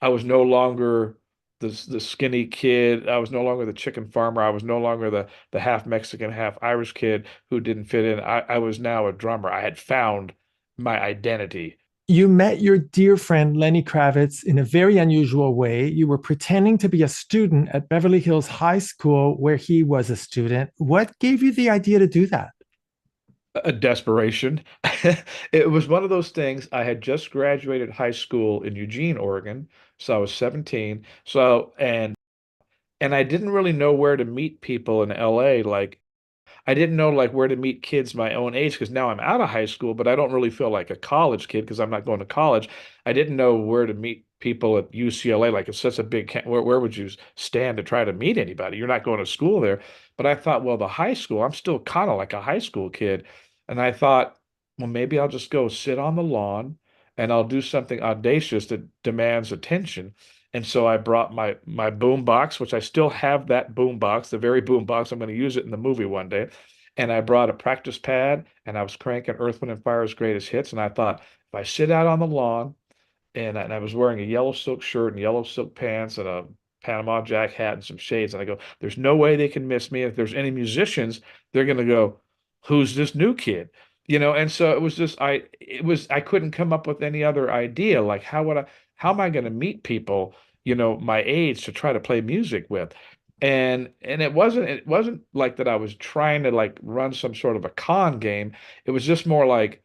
I was no longer the skinny kid. I was no longer the chicken farmer. I was no longer the half Mexican, half Irish kid who didn't fit in. I was now a drummer. I had found my identity. You met your dear friend Lenny Kravitz in a very unusual way. You were pretending to be a student at Beverly Hills High School, where he was a student. What gave you the idea to do that? A desperation. It was one of those things. I had just graduated high school in Eugene, Oregon, so I was 17. So and I didn't really know where to meet people in LA. Like I didn't know like where to meet kids my own age because now I'm out of high school, but I don't really feel like a college kid because I'm not going to college. I didn't know where to meet people at UCLA. Like it's such a big where would you stand to try to meet anybody? You're not going to school there. But I thought, well, the high school, I'm still kind of like a high school kid. And I thought, well, maybe I'll just go sit on the lawn and I'll do something audacious that demands attention. And so I brought my boom box, which I still have that boom box, the very boom box. I'm going to use it in the movie one day. And I brought a practice pad and I was cranking Earth, Wind, and Fire's greatest hits. And I thought, if I sit out on the lawn and I was wearing a yellow silk shirt and yellow silk pants and a Panama Jack hat and some shades, and I go, there's no way they can miss me. If there's any musicians, they're going to go, who's this new kid? And so it was just I couldn't come up with any other idea. Like how am I going to meet people, my age to try to play music with? And it wasn't like that I was trying to like run some sort of a con game. It was just more like,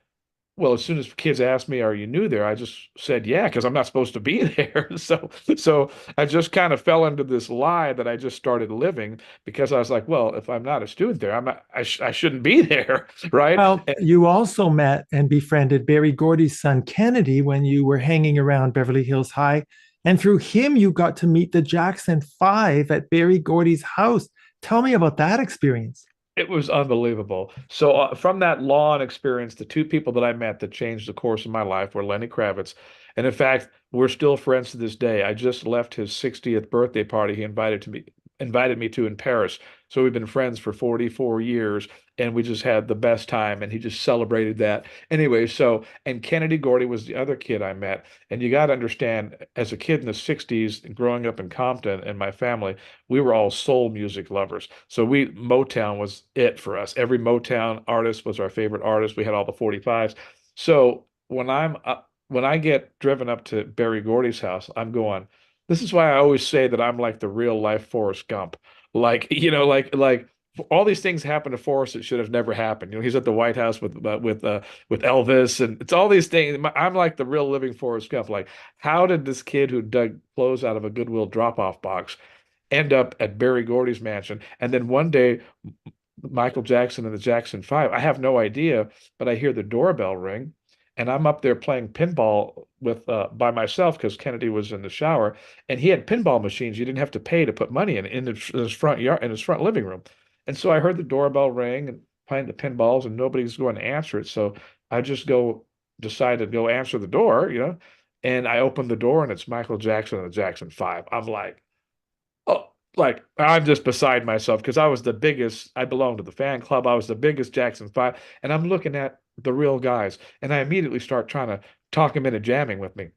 well, as soon as kids asked me, "Are you new there?" I just said, "Yeah," because I'm not supposed to be there. So I just kind of fell into this lie that I just started living because I was like, "Well, if I'm not a student there, I'm not, I shouldn't be there, right?" Well, you also met and befriended Barry Gordy's son Kennedy when you were hanging around Beverly Hills High. And through him, you got to meet the Jackson Five at Barry Gordy's house. Tell me about that experience. It was unbelievable. So from that lawn experience, the two people that I met that changed the course of my life were Lenny Kravitz, and in fact, we're still friends to this day. I just left his 60th birthday party. He invited me to in Paris. So we've been friends for 44 years, and we just had the best time. And he just celebrated that anyway. So and Kennedy Gordy was the other kid I met. And you got to understand, as a kid in the 60s, growing up in Compton, and my family, we were all soul music lovers. So Motown was it for us. Every Motown artist was our favorite artist. We had all the 45s. So when I get driven up to Barry Gordy's house, I'm going, this is why I always say that I'm like the real life Forrest Gump. Like, like all these things happen to Forrest that should have never happened. He's at the White House with Elvis, and it's all these things. I'm like the real living Forrest Gump. Like, how did this kid who dug clothes out of a Goodwill drop-off box end up at Barry Gordy's mansion? And then one day, Michael Jackson and the Jackson Five, I have no idea, but I hear the doorbell ring, and I'm up there playing pinball with by myself because Kennedy was in the shower, and he had pinball machines you didn't have to pay to put money in his front yard in his front living room. And so I heard the doorbell ring and playing the pinballs, and nobody's going to answer it. So I just decide to go answer the door, and I open the door, and it's Michael Jackson and the Jackson Five. I'm like, oh, like I'm just beside myself because I was the biggest. I belonged to the fan club. I was the biggest Jackson Five, and I'm looking at the real guys, and I immediately start trying to talk him into jamming with me.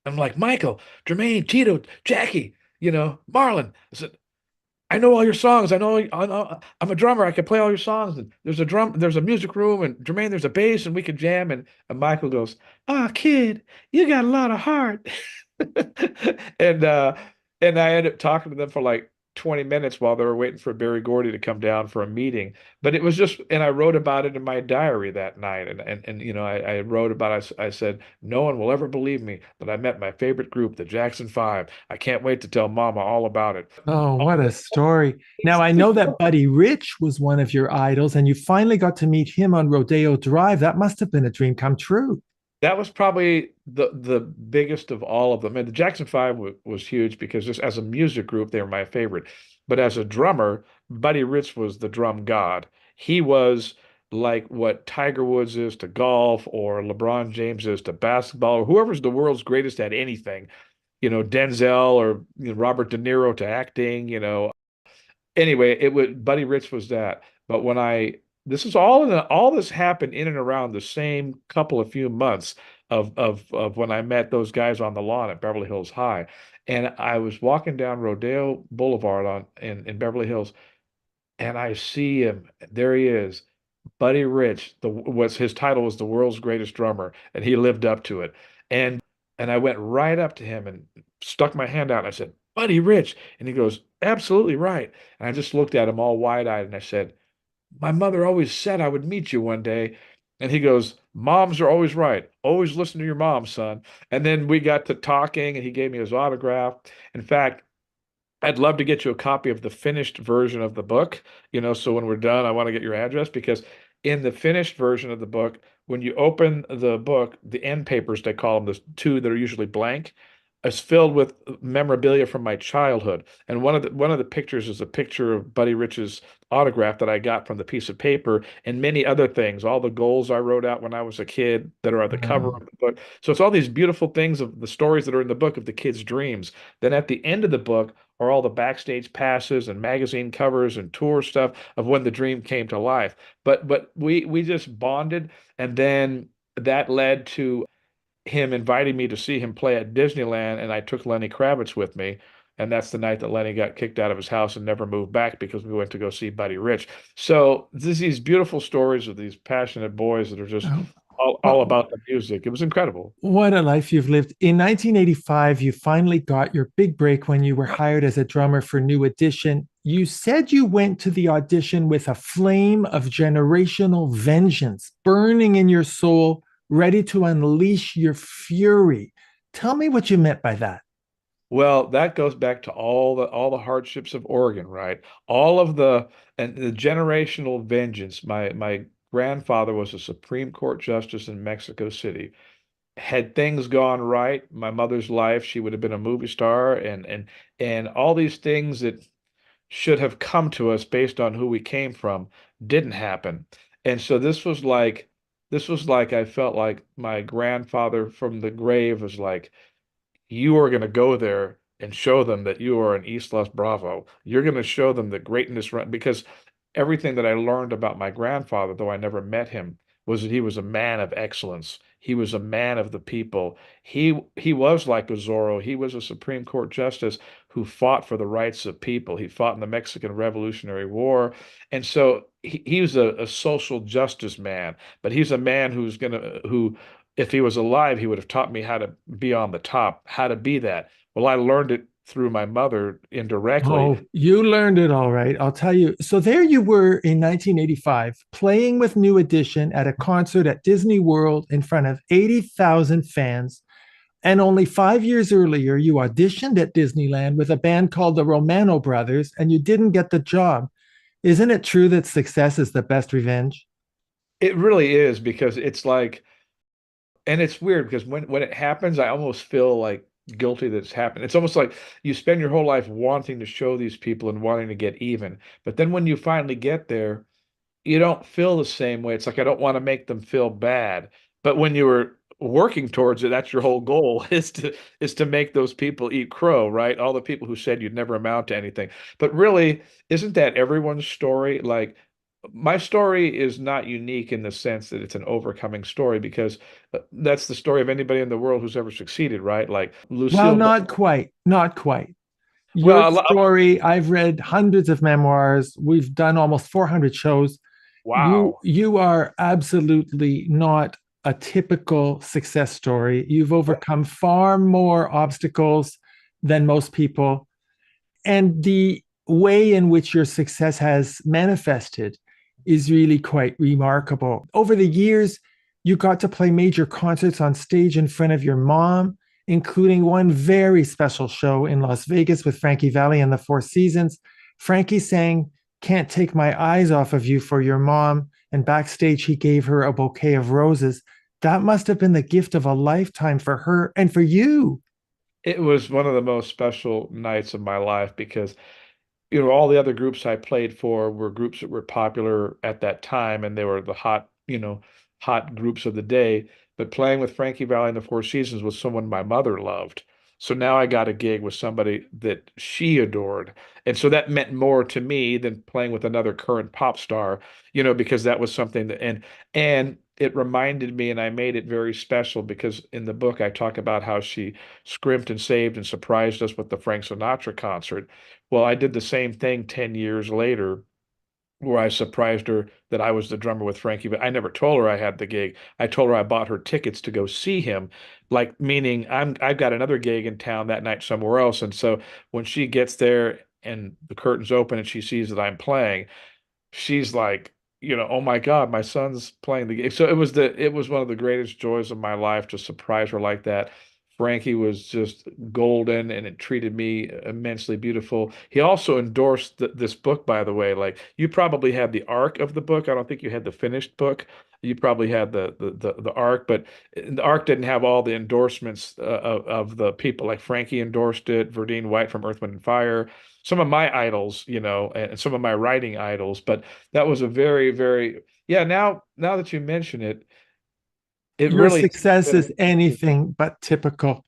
I'm like, Michael, Jermaine, Tito, Jackie, Marlon. I said, I know all your songs. I'm a drummer. I can play all your songs. And there's a music room, and Jermaine, there's a bass, and we can jam. And Michael goes, ah, kid, you got a lot of heart. And and I ended up talking to them for like 20 minutes while they were waiting for Barry Gordy to come down for a meeting. But it was just, and I wrote about it in my diary that night. And I wrote about it. I said, no one will ever believe me that I met my favorite group, the Jackson Five. I can't wait to tell Mama all about it. Oh, what a story. Now, I know that Buddy Rich was one of your idols, and you finally got to meet him on Rodeo Drive. That must have been a dream come true. That was probably the biggest of all of them. And the Jackson Five was huge because just as a music group, they were my favorite. But as a drummer, Buddy Rich was the drum god. He was like what Tiger Woods is to golf, or LeBron James is to basketball, or whoever's the world's greatest at anything. Denzel or Robert De Niro to acting. Anyway, it would Buddy Rich was that. But when I this is all this happened in and around the same couple of few months. of when I met those guys on the lawn at Beverly Hills High. And I was walking down Rodeo Boulevard in Beverly Hills, and I see him. There he is, Buddy Rich. The was his title was the world's greatest drummer, and he lived up to it. And I went right up to him and stuck my hand out. And I said, Buddy Rich, and he goes, absolutely right. And I just looked at him all wide-eyed, and I said, my mother always said I would meet you one day. And he goes, moms are always right. Always listen to your mom, son. And then we got to talking, and he gave me his autograph. In fact, I'd love to get you a copy of the finished version of the book, so when we're done, I want to get your address because in the finished version of the book, when you open the book, the end papers, they call them, the two that are usually blank, is filled with memorabilia from my childhood. And one of the pictures is a picture of Buddy Rich's autograph that I got from the piece of paper and many other things, all the goals I wrote out when I was a kid that are on the cover Wow. of the book. So it's all these beautiful things of the stories that are in the book of the kids' dreams. Then at the end of the book are all the backstage passes and magazine covers and tour stuff of when the dream came to life. But we just bonded, and then that led to him inviting me to see him play at Disneyland, and I took Lenny Kravitz with me. And that's the night that Lenny got kicked out of his house and never moved back because we went to go see Buddy Rich. So there's these beautiful stories of these passionate boys that are just Oh, all well, about the music. It was incredible. what a life you've lived. In 1985, you finally got your big break when you were hired as a drummer for New Edition. You said you went to the audition with a flame of generational vengeance burning in your soul, ready to unleash your fury. Tell me what you meant by that. Well, that goes back to all the hardships of Oregon, right? All of the generational vengeance. My grandfather was a Supreme Court justice in Mexico City. Had things gone right, my mother's life, she would have been a movie star and all these things that should have come to us based on who we came from didn't happen. And so this was like I felt like my grandfather from the grave was like, you are going to go there and show them that you are an East Los Bravo. You're going to show them the greatness because everything that I learned about my grandfather, though I never met him, was that he was a man of excellence. He was a man of the people. He was like a Zoro. He was a Supreme Court justice who fought for the rights of people. He fought in the Mexican Revolutionary War. And so he was a social justice man, but he's a man who if he was alive, he would have taught me how to be on the top, how to be that. Well, I learned it through my mother indirectly. Oh, you learned it all right. I'll tell you. So there you were in 1985, playing with New Edition at a concert at Disney World in front of 80,000 fans. And only 5 years earlier, you auditioned at Disneyland with a band called the Romano Brothers, and you didn't get the job. Isn't it true that success is the best revenge? It really is because it's like, and it's weird because when it happens, I almost feel like guilty that it's happened. It's almost like you spend your whole life wanting to show these people and wanting to get even. But then when you finally get there, you don't feel the same way. It's like I don't want to make them feel bad. But when you were working towards it, that's your whole goal is to make those people eat crow, right? All the people who said you'd never amount to anything. But really, isn't that everyone's story? Like my story is not unique in the sense that it's an overcoming story because that's the story of anybody in the world who's ever succeeded, right? Like Well, Lucille not Ball. quite. Not quite. Your Well, story, I've read hundreds of memoirs. We've done almost 400 shows. You wow. you are absolutely not a typical success story. You've overcome far more obstacles than most people. And the way in which your success has manifested is really quite remarkable. Over the years, you got to play major concerts on stage in front of your mom, including one very special show in Las Vegas with Frankie Valli and the Four Seasons. Frankie sang Can't Take My Eyes Off of You for your mom, and backstage, he gave her a bouquet of roses. That must have been the gift of a lifetime for her and for you. It was one of the most special nights of my life because all the other groups I played for were groups that were popular at that time and they were the hot groups of the day. But playing with Frankie Valli and the Four Seasons was someone my mother loved. So now I got a gig with somebody that she adored. And so that meant more to me than playing with another current pop star, because that was something that and it reminded me, and I made it very special because in the book I talk about how she scrimped and saved and surprised us with the Frank Sinatra concert. Well, I did the same thing 10 years later where I surprised her that I was the drummer with Frankie, but I never told her I had the gig. I told her I bought her tickets to go see him, like meaning I've got another gig in town that night somewhere else. And so when she gets there and the curtains open and she sees that I'm playing, she's like, oh my God, my son's playing the game. So it was one of the greatest joys of my life to surprise her like that. Frankie was just golden and it treated me immensely beautiful. He also endorsed this book, by the way. Like you probably had the arc of the book. I don't think you had the finished book. You probably had the arc, but the arc didn't have all the endorsements of the people. Like Frankie endorsed it, Verdine White from Earth, Wind and Fire, some of my idols, and some of my writing idols. But that was a very, very, yeah. Now that you mention it, it Your really. success is anything but typical.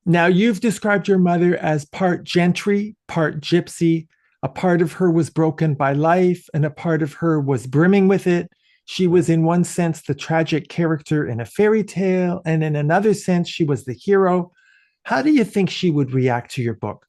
Now, you've described your mother as part gentry, part gypsy. A part of her was broken by life, and a part of her was brimming with it. She was, in one sense, the tragic character in a fairy tale, and in another sense, she was the hero. How do you think she would react to your book?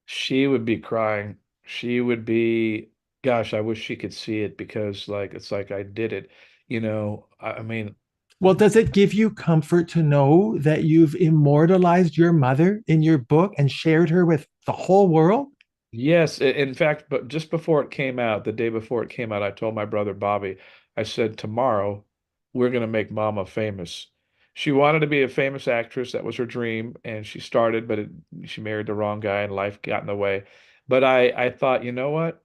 She would be crying. She would be, gosh, I wish she could see it because like it's like I did it. I mean, Well, does it give you comfort to know that you've immortalized your mother in your book and shared her with the whole world? yes, in fact, but just before it came out, the day before it came out, I told my brother Bobby, I said, tomorrow we're going to make Mama famous. She wanted to be a famous actress. That was her dream. And she started, but she married the wrong guy and life got in the way. But I thought, you know what?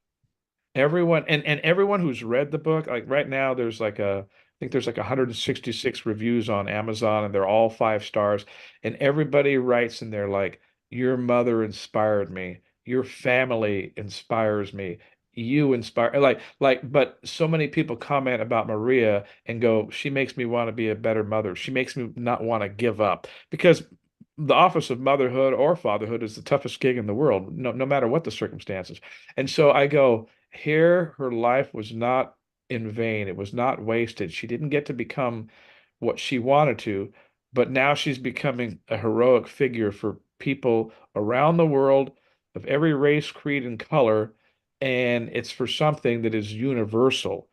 Everyone and everyone who's read the book, like right now, I think there's like 166 reviews on Amazon, and they're all 5 stars. And everybody writes, and they're like, "Your mother inspired me. Your family inspires me. You inspire." But so many people comment about Maria and go, "She makes me want to be a better mother. She makes me not want to give up." Because the office of motherhood or fatherhood is the toughest gig in the world, no matter what the circumstances. And so I go, here, her life was not in vain. It was not wasted. She didn't get to become what she wanted to, but now she's becoming a heroic figure for people around the world of every race, creed, and color. And it's for something that is universal,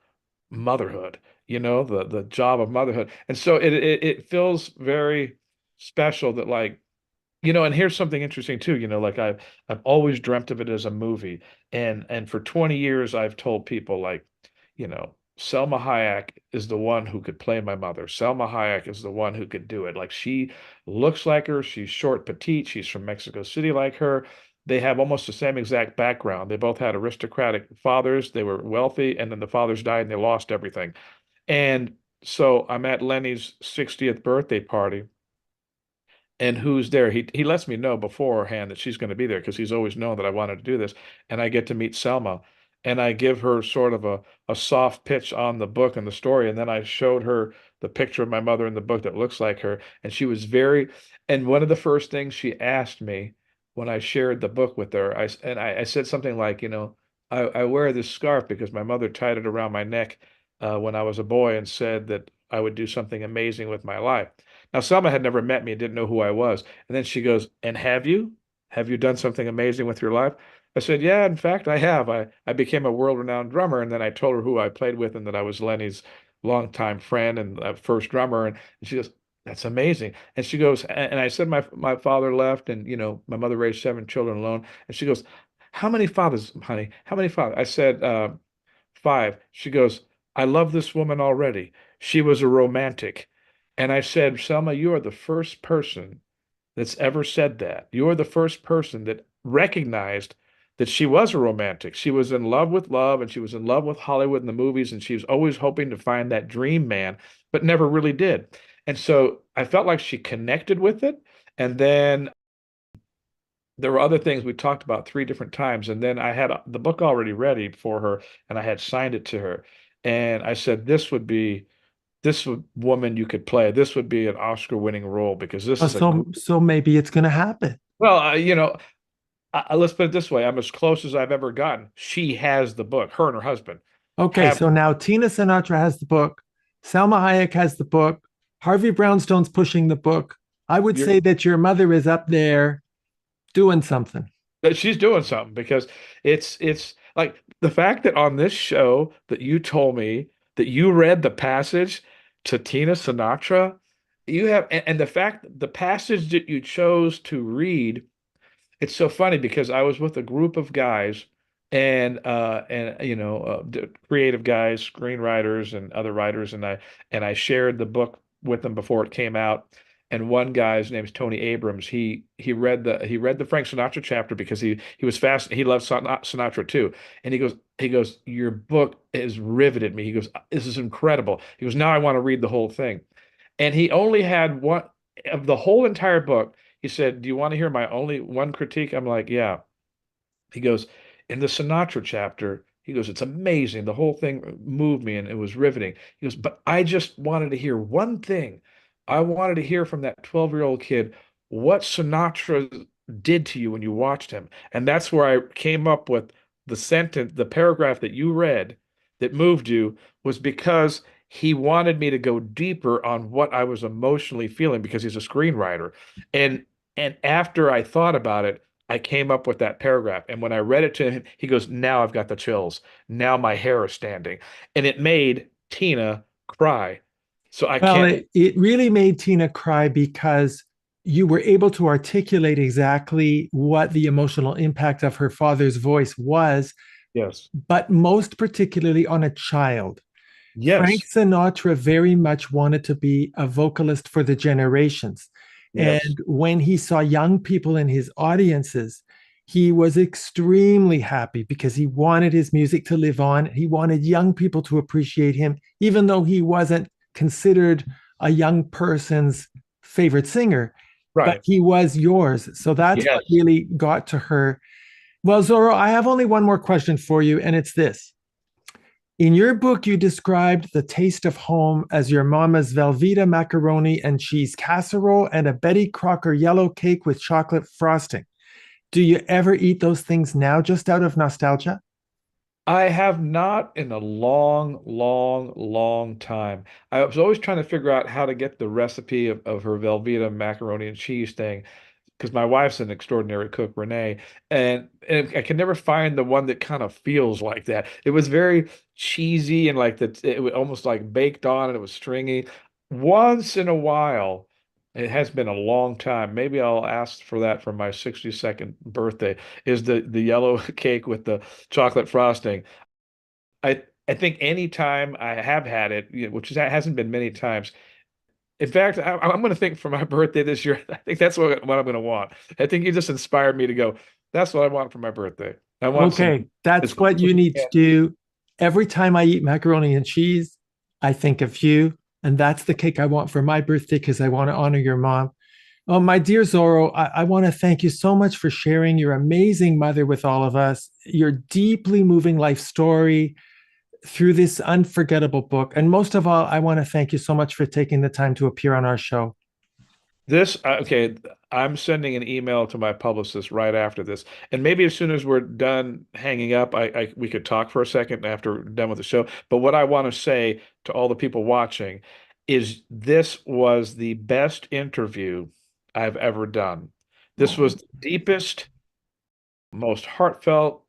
motherhood, the job of motherhood. And so it feels very special that like and here's something interesting too, like I've always dreamt of it as a movie. And for 20 years I've told people like, Selma Hayek is the one who could play my mother. Selma Hayek is the one who could do it. Like she looks like her, she's short, petite, she's from Mexico City like her. They have almost the same exact background. They both had aristocratic fathers, they were wealthy, and then the fathers died and they lost everything. And so I'm at Lenny's 60th birthday party and who's there. He lets me know beforehand that she's going to be there because he's always known that I wanted to do this. And I get to meet Selma and I give her sort of a soft pitch on the book and the story. And then I showed her the picture of my mother in the book that looks like her. And she was and one of the first things she asked me when I shared the book with her, I said something like, I wear this scarf because my mother tied it around my neck when I was a boy and said that I would do something amazing with my life. Now, Selma had never met me, didn't know who I was. And then she goes, "And have you? Have you done something amazing with your life?" I said, "Yeah, in fact, I have. I became a world-renowned drummer." And then I told her who I played with and that I was Lenny's longtime friend and first drummer. And she goes, "That's amazing." And she goes, and I said, my father left, and my mother raised 7 children alone. And she goes, "How many fathers, honey? How many fathers?" I said, 5. She goes, "I love this woman already. She was a romantic." And I said, "Selma, you are the first person that's ever said that. You are the first person that recognized that she was a romantic. She was in love with love and she was in love with Hollywood and the movies, and she was always hoping to find that dream man, but never really did." And so I felt like she connected with it. And then there were other things we talked about 3 different times. And then I had the book already ready for her and I had signed it to her. And I said, woman you could play. This would be an Oscar winning role because this Oh, is a, so maybe it's going to happen. well, let's put it this way. I'm as close as I've ever gotten. She has the book, her and her husband Okay, have. so now Tina Sinatra has the book. Salma Hayek has the book. Harvey Brownstone's pushing the book. I would You're say that your mother is up there doing something. that she's doing something because it's like the fact that on this show that you told me that you read the passage to Tina Sinatra, you have and the fact the passage that you chose to read. It's so funny because I was with a group of guys and creative guys, screenwriters and other writers, and I shared the book with them before it came out. And one guy's name is Tony Abrams. He read the Frank Sinatra chapter because he was fast. He loves Sinatra too. And he goes, your book has riveted me. He goes, this is incredible. He goes, now I want to read the whole thing. And he only had one of the whole entire book. He said, "Do you want to hear my only one critique?" I'm like, "Yeah." He goes, "In the Sinatra chapter, he goes, it's amazing. The whole thing moved me and it was riveting." He goes, "But I just wanted to hear one thing. I wanted to hear from that 12-year-old kid what Sinatra did to you when you watched him." And that's where I came up with the paragraph that you read that moved you was because he wanted me to go deeper on what I was emotionally feeling because he's a screenwriter. And and after I thought about it, I came up with that paragraph. And when I read it to him, he goes, now I've got the chills. Now my hair is standing. And it made Tina cry. So I Well, can't, it really made Tina cry because you were able to articulate exactly what the emotional impact of her father's voice was, yes, but most particularly on a child. Frank yes, Sinatra very much wanted to be a vocalist for the generations. yes, And when he saw young people in his audiences, he was extremely happy because he wanted his music to live on. He wanted young people to appreciate him, even though he wasn't considered a young person's favorite singer, but right. he was yours. So that's what Yes. really got to her. Well, Zoro, I have only one more question for you, and it's this. In your book, you described the taste of home as your mama's Velveeta macaroni and cheese casserole and a Betty Crocker yellow cake with chocolate frosting. Do you ever eat those things now just out of nostalgia? I have not in a long, long, long time. I was always trying to figure out how to get the recipe of her Velveeta macaroni and cheese thing because my wife's an extraordinary cook, Renee, and I can never find the one that kind of feels like that. It was very cheesy and like that it was almost like baked on and it was stringy. Once in a while, it has been a long time. Maybe I'll ask for that for my 62nd birthday. Is the yellow cake with the chocolate frosting. I think any time I have had it, which hasn't been many times, in fact, I'm going to think for my birthday this year. I think that's what I'm going to want. I think you just inspired me to go. That's what I want for my birthday. I want some Okay, as that's close what as you we need to can. do. Every time I eat macaroni and cheese, I think of you. And that's the cake I want for my birthday because I want to honor your mom. Oh, my dear Zorro, I want to thank you so much for sharing your amazing mother with all of us, your deeply moving life story through this unforgettable book. And most of all, I want to thank you so much for taking the time to appear on our show. Okay, I'm sending an email to my publicist right after this, and maybe as soon as we're done hanging up, we could talk for a second after we're done with the show. But what I want to say to all the people watching is this was the best interview I've ever done. This was the deepest, most heartfelt.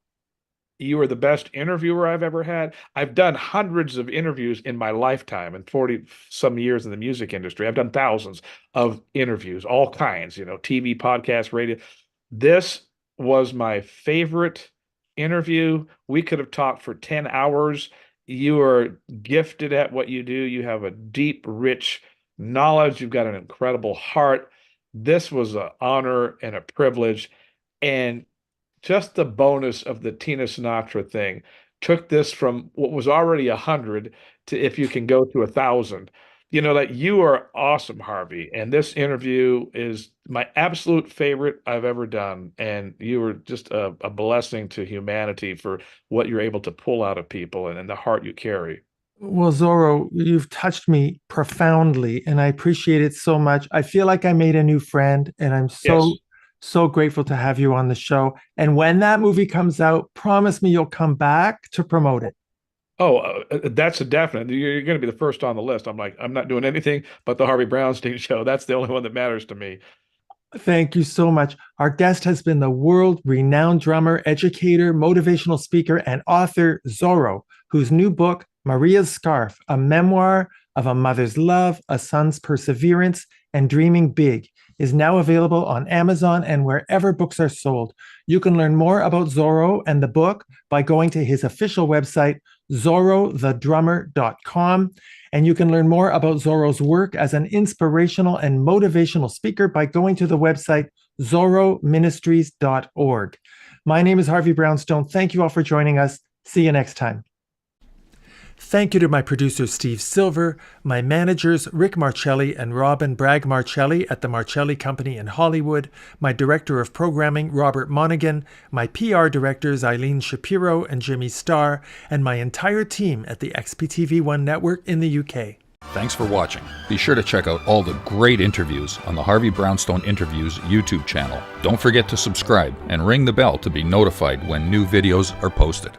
You are the best interviewer I've ever had. I've done hundreds of interviews in my lifetime and 40 some years in the music industry. I've done thousands of interviews, all kinds, TV, podcast, radio. This was my favorite interview. We could have talked for 10 hours. You are gifted at what you do. You have a deep, rich knowledge. You've got an incredible heart. This was an honor and a privilege. And just the bonus of the Tina Sinatra thing took this from what was already 100 to if you can go to 1,000. That you are awesome, Harvey. And this interview is my absolute favorite I've ever done. And you were just a blessing to humanity for what you're able to pull out of people and the heart you carry. Well, Zorro, you've touched me profoundly, and I appreciate it so much. I feel like I made a new friend, and I'm so, Yes. so grateful to have you on the show. And when that movie comes out, promise me you'll come back to promote it. Oh, that's a definite. You're going to be the first on the list. I'm like, I'm not doing anything but the Harvey Brownstein show. That's the only one that matters to me. Thank you so much. Our guest has been the world renowned drummer, educator, motivational speaker, and author Zoro, whose new book, Maria's Scarf, a memoir of a mother's love, a son's perseverance, and dreaming big, is now available on Amazon and wherever books are sold. You can learn more about Zoro and the book by going to his official website, zorothedrummer.com. And you can learn more about Zoro's work as an inspirational and motivational speaker by going to the website zoroministries.org. My name is Harvey Brownstone. Thank you all for joining us. See you next time. Thank you to my producer, Steve Silver, my managers, Rick Marcelli and Robin Bragg Marcelli at the Marcelli Company in Hollywood, my director of programming, Robert Monaghan, my PR directors, Eileen Shapiro and Jimmy Starr, and my entire team at the XPTV1 network in the UK. Thanks for watching. Be sure to check out all the great interviews on the Harvey Brownstone Interviews YouTube channel. Don't forget to subscribe and ring the bell to be notified when new videos are posted.